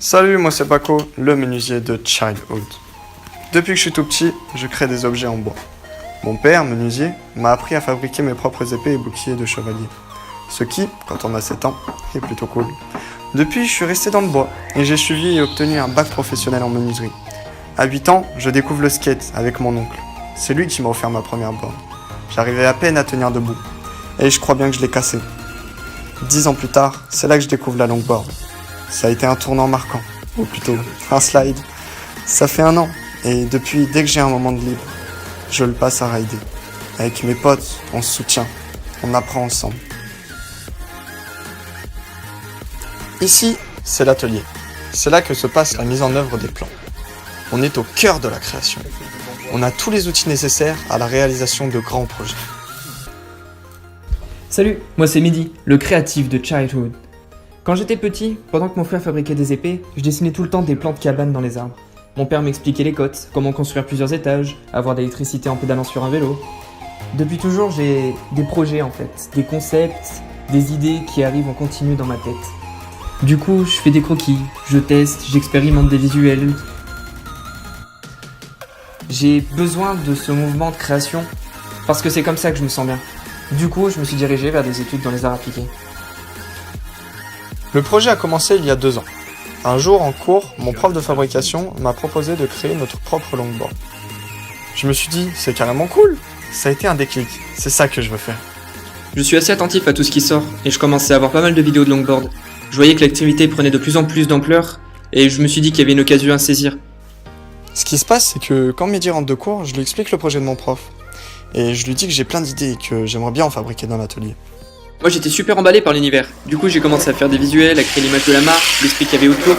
Salut, moi c'est Paco, le menuisier de Childhood. Depuis que je suis tout petit, je crée des objets en bois. Mon père, menuisier, m'a appris à fabriquer mes propres épées et boucliers de chevalier. Ce qui, quand on a 7 ans, est plutôt cool. Depuis, je suis resté dans le bois et j'ai suivi et obtenu un bac professionnel en menuiserie. À 8 ans, je découvre le skate avec mon oncle. C'est lui qui m'a offert ma première borne. J'arrivais à peine à tenir debout. Et je crois bien que je l'ai cassé. 10 ans plus tard, c'est là que je découvre la longboard. Ça a été un tournant marquant, ou plutôt un slide. Ça fait 1 an, et depuis, dès que j'ai un moment de libre, je le passe à rider. Avec mes potes, on se soutient, on apprend ensemble. Ici, c'est l'atelier. C'est là que se passe la mise en œuvre des plans. On est au cœur de la création. On a tous les outils nécessaires à la réalisation de grands projets. Salut, moi c'est Mehdi, le créatif de Childhood. Quand j'étais petit, pendant que mon frère fabriquait des épées, je dessinais tout le temps des plans de cabanes dans les arbres. Mon père m'expliquait les cotes, comment construire plusieurs étages, avoir de l'électricité en pédalant sur un vélo. Depuis toujours, j'ai des projets en fait, des concepts, des idées qui arrivent en continu dans ma tête. Du coup, je fais des croquis, je teste, j'expérimente des visuels. J'ai besoin de ce mouvement de création parce que c'est comme ça que je me sens bien. Du coup, je me suis dirigé vers des études dans les arts appliqués. Le projet a commencé il y a 2 ans. Un jour, en cours, mon prof de fabrication m'a proposé de créer notre propre longboard. Je me suis dit, c'est carrément cool. Ça a été un déclic, c'est ça que je veux faire. Je suis assez attentif à tout ce qui sort et je commençais à avoir pas mal de vidéos de longboard. Je voyais que l'activité prenait de plus en plus d'ampleur et je me suis dit qu'il y avait une occasion à saisir. Ce qui se passe, c'est que quand Mehdi rentre de cours, je lui explique le projet de mon prof. Et je lui dis que j'ai plein d'idées et que j'aimerais bien en fabriquer dans l'atelier. Moi j'étais super emballé par l'univers. Du coup j'ai commencé à faire des visuels, à créer l'image de la marque, l'esprit qu'il y avait autour.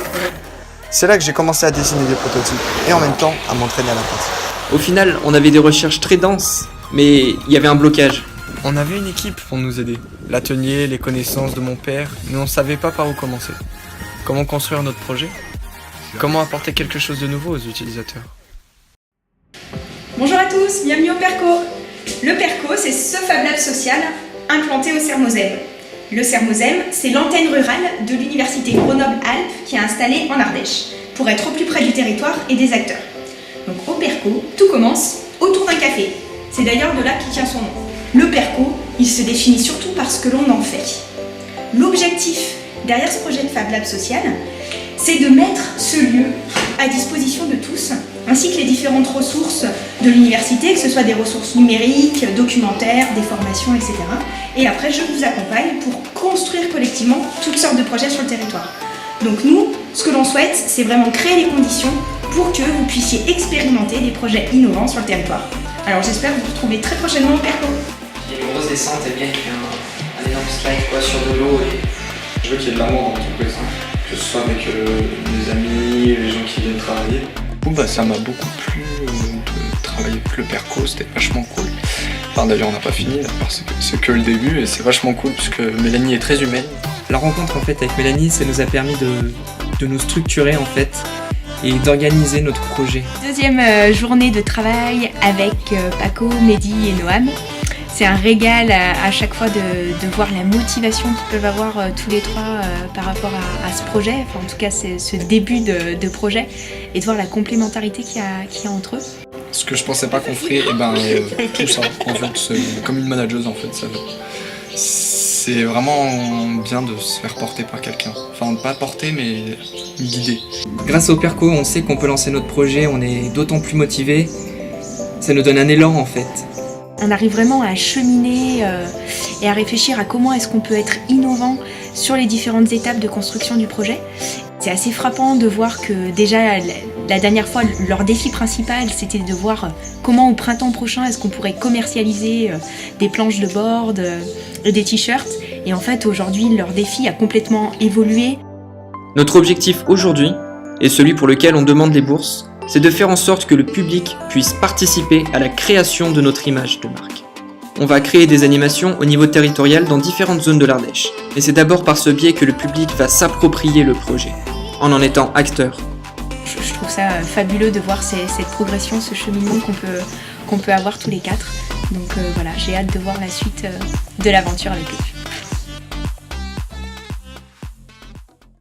C'est là que j'ai commencé à dessiner des prototypes et en même temps à m'entraîner à la pratique. Au final, on avait des recherches très denses, mais il y avait un blocage. On avait une équipe pour nous aider. L'atelier, les connaissances de mon père, mais on ne savait pas par où commencer. Comment construire notre projet? Comment apporter quelque chose de nouveau aux utilisateurs? Bonjour à tous, bienvenue au PERCO. Le PERCO, c'est ce Fab Lab social implanté au Sermozem. Le Sermozem, c'est l'antenne rurale de l'université Grenoble-Alpes qui est installée en Ardèche, pour être au plus près du territoire et des acteurs. Donc au PERCO, tout commence autour d'un café. C'est d'ailleurs de là qu'il tient son nom. Le PERCO, il se définit surtout par ce que l'on en fait. L'objectif derrière ce projet de Fab Lab social, c'est de mettre ce lieu à disposition de tous, ainsi que les différentes ressources de l'université, que ce soit des ressources numériques, documentaires, des formations, etc. Et après, je vous accompagne pour construire collectivement toutes sortes de projets sur le territoire. Donc nous, ce que l'on souhaite, c'est vraiment créer les conditions pour que vous puissiez expérimenter des projets innovants sur le territoire. Alors j'espère vous retrouver très prochainement au PERCO. Il y a une grosse descente et bien il fait un énorme slide sur de l'eau et... Je veux qu'il y ait de l'amour dans l'entreprise, que ce soit avec mes amis, les gens qui viennent travailler. Ça m'a beaucoup plu de travailler avec le PERCO, c'était vachement cool. Enfin d'ailleurs on n'a pas fini, c'est que le début et c'est vachement cool puisque Mélanie est très humaine. La rencontre en fait avec Mélanie, ça nous a permis de nous structurer en fait et d'organiser notre projet. Deuxième journée de travail avec Paco, Mehdi et Noam. C'est un régal à chaque fois de voir la motivation qu'ils peuvent avoir tous les trois par rapport à ce projet, enfin en tout cas c'est ce début de projet, et de voir la complémentarité qu'il y a entre eux. Ce que je pensais pas qu'on ferait, tout ça, en fait, c'est comme une manageuse en fait. C'est vraiment bien de se faire porter par quelqu'un. Enfin pas porter mais guider. Grâce au PERCO, on sait qu'on peut lancer notre projet, on est d'autant plus motivé, ça nous donne un élan en fait. On arrive vraiment à cheminer et à réfléchir à comment est-ce qu'on peut être innovant sur les différentes étapes de construction du projet. C'est assez frappant de voir que déjà la dernière fois, leur défi principal, c'était de voir comment au printemps prochain est-ce qu'on pourrait commercialiser des planches de board et des t-shirts. Et en fait, aujourd'hui, leur défi a complètement évolué. Notre objectif aujourd'hui, et celui pour lequel on demande les bourses, c'est de faire en sorte que le public puisse participer à la création de notre image de marque. On va créer des animations au niveau territorial dans différentes zones de l'Ardèche. Et c'est d'abord par ce biais que le public va s'approprier le projet, en étant acteur. Je trouve ça fabuleux de voir cette progression, ce cheminement qu'on peut avoir tous les quatre. Donc voilà, j'ai hâte de voir la suite de l'aventure avec eux.